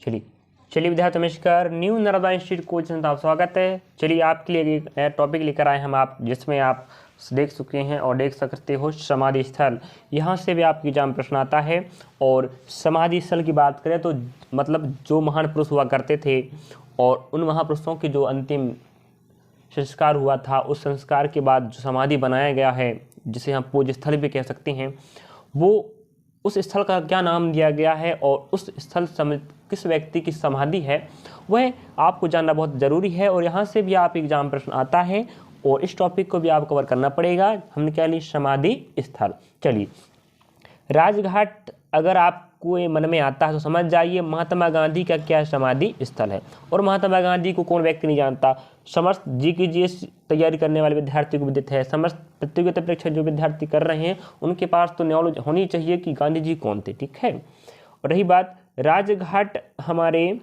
चलिए चलिए विद्यार्थी नमस्कार, न्यू नर्मदा इंस्टीट्यूट कोचिंग में आप स्वागत है। चलिए आपके लिए एक नया टॉपिक लेकर आए हम आप, जिसमें आप देख चुके हैं और देख सकते हो समाधि स्थल। यहाँ से भी आपकी एग्जाम प्रश्न आता है। और समाधि स्थल की बात करें तो मतलब जो महान पुरुष हुआ करते थे और उन महापुरुषों की जो अंतिम संस्कार हुआ था, उस संस्कार के बाद जो समाधि बनाया गया है, जिसे हम पूज्य स्थल भी कह सकते हैं, वो उस स्थल का क्या नाम दिया गया है और उस स्थल किस व्यक्ति की समाधि है, वह आपको जानना बहुत ज़रूरी है। और यहाँ से भी आप एग्जाम प्रश्न आता है और इस टॉपिक को भी आप कवर करना पड़ेगा। हमने क्या ली? समाधि स्थल। चलिए, राजघाट अगर आपको ये मन में आता है तो समझ जाइए महात्मा गांधी का क्या समाधि स्थल है। और महात्मा गांधी को कौन व्यक्ति नहीं जानता? समस्त जीकेजीएस तैयारी करने वाले विद्यार्थी को विदित है। समस्त प्रतियोगिता परीक्षा जो विद्यार्थी कर रहे हैं उनके पास तो नॉलेज होनी चाहिए कि गांधी जी कौन थे। ठीक है। और रही बात राजघाट, हमारे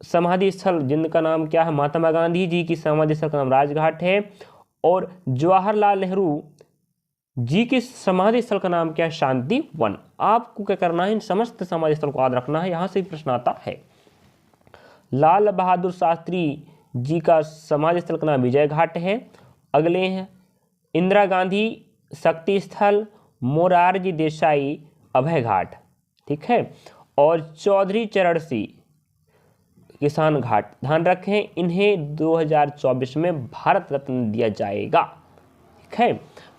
समाधि स्थल जिनका नाम क्या है? महात्मा गांधी जी की समाधि स्थल का नाम राजघाट है। और जवाहरलाल नेहरू जी के समाधि स्थल का नाम क्या है? शांति वन। आपको क्या करना है? इन समस्त समाधि स्थल को याद रखना है, यहाँ से प्रश्न आता है। लाल बहादुर शास्त्री जी का समाधि स्थल का नाम विजय घाट है। अगले हैं इंदिरा गांधी शक्ति स्थल, मोरारजी देसाई अभय घाट। ठीक है। और चौधरी चरण सिंह किसान घाट। ध्यान रखें, इन्हें 2024 में भारत रत्न दिया जाएगा। ठीक है,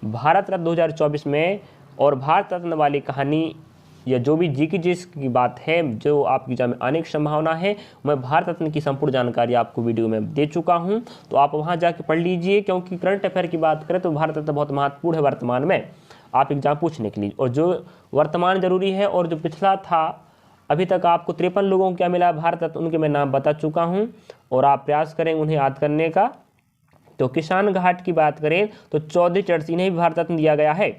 भारत रत्न 2024 में। और भारत रत्न वाली कहानी या जो भी जीकेजीएस की बात है जो आपकी एग्जाम में आने की संभावना है, मैं भारत रत्न की संपूर्ण जानकारी आपको वीडियो में दे चुका हूं, तो आप वहां जाके पढ़ लीजिए। क्योंकि करंट अफेयर की बात करें तो भारत रत्न बहुत महत्वपूर्ण है वर्तमान में आप एग्जाम पूछने के लिए। और जो वर्तमान जरूरी है और जो पिछला था, अभी तक आपको 53 लोगों को क्या मिला भारत रत्न, उनके मैं नाम बता चुका हूँ और आप प्रयास करें उन्हें याद करने का। तो किसान घाट की बात करें तो चौधरी चरण सिंह ने भी भारत रत्न दिया गया है।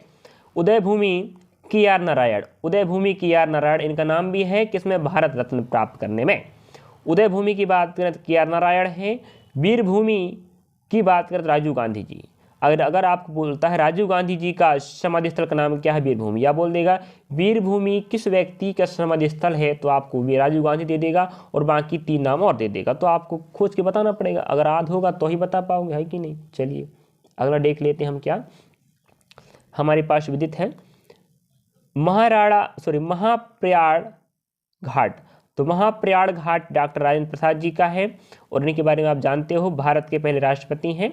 उदय भूमि KR नारायण, उदय भूमि KR नारायण, इनका नाम भी है किसमें? भारत रत्न प्राप्त करने में। उदय भूमि की बात करें तो KR नारायण है। वीरभूमि की बात करें तो राजीव गांधी जी। अगर आपको बोलता है राजीव गांधी जी का समाधि स्थल का नाम क्या है? वीरभूमि। या बोल देगा वीरभूमि किस व्यक्ति का समाधि स्थल है, तो आपको राजीव गांधी दे देगा और बाकी 3 नाम और दे देगा। तो आपको खोज के बताना पड़ेगा, अगर याद होगा तो ही बता पाओगे, है कि नहीं। चलिए अगला देख लेते हैं हम। क्या हमारे पास विदित है? महाप्रयाण घाट। तो महाप्रयाण घाट डॉक्टर राजेंद्र प्रसाद जी का है और इनके बारे में आप जानते हो, भारत के पहले राष्ट्रपति हैं।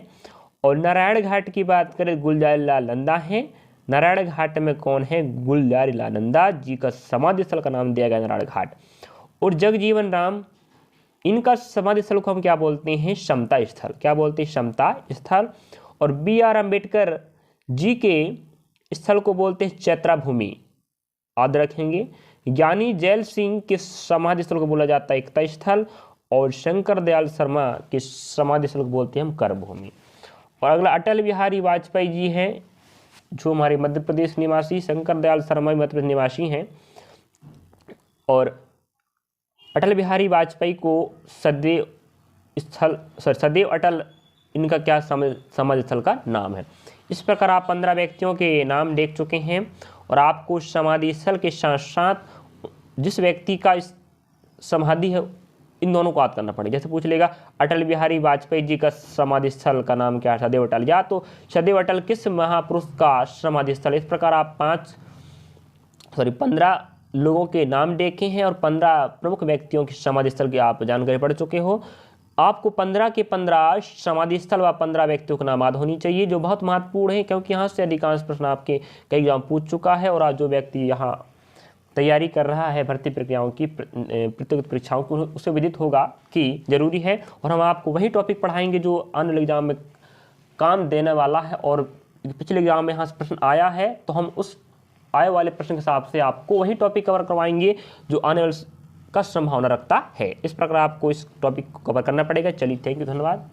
और नारायण घाट की बात करें गुलजारी लाल नंदा है। नारायण घाट में कौन है? गुलजारी लाल नंदा जी का समाधि स्थल का नाम दिया गया नारायण घाट। और जगजीवन राम, इनका समाधि स्थल को हम क्या बोलते हैं? समता स्थल। क्या बोलते हैं? समता स्थल। और BR अम्बेडकर जी के स्थल को बोलते हैं चैत्रा भूमि, याद रखेंगे। ज्ञानी जैल सिंह के समाधि स्थल को बोला जाता है एकता स्थल। और शंकर दयाल शर्मा के समाधि स्थल को बोलते हैं हम कर्म भूमि। और अगला अटल बिहारी वाजपेयी जी हैं, जो हमारे मध्य प्रदेश निवासी। शंकर दयाल शर्मा मध्य प्रदेश निवासी हैं। और अटल बिहारी वाजपेयी को सदैव अटल इनका क्या समाधि स्थल का नाम है। इस प्रकार आप 15 व्यक्तियों के नाम देख चुके हैं और आपको समाधि स्थल के साथ साथ जिस व्यक्ति का समाधि है इन दोनों को याद करना पड़ेगा। जैसे पूछ लेगा अटल बिहारी वाजपेयी जी का समाधि स्थल का नाम क्या है? सदैव अटल। या तो सदैव अटल किस महापुरुष का समाधि स्थल। इस प्रकार आप 15 लोगों के नाम देखे हैं और 15 प्रमुख व्यक्तियों की समाधि स्थल की आप जानकारी पढ़ चुके हो। आपको 15 के 15 समाधि स्थल व 15 व्यक्तियों का नाम याद होनी चाहिए, जो बहुत महत्वपूर्ण है। क्योंकि यहाँ से अधिकांश प्रश्न आपके कई एग्जाम पूछ चुका है। और आज जो व्यक्ति यहाँ तैयारी कर रहा है भर्ती प्रक्रियाओं की, प्रतियोगिता परीक्षाओं को, उसे विदित होगा कि जरूरी है। और हम आपको वही टॉपिक पढ़ाएंगे जो आने एग्जाम में काम देने वाला है। और पिछले एग्जाम में यहाँ से प्रश्न आया है तो हम उस आए वाले प्रश्न के हिसाब से आपको वही टॉपिक कवर करवाएंगे जो आने वाले का संभावना रखता है। इस प्रकार आपको इस टॉपिक को कवर करना पड़ेगा। चलिए, थैंक यू, धन्यवाद।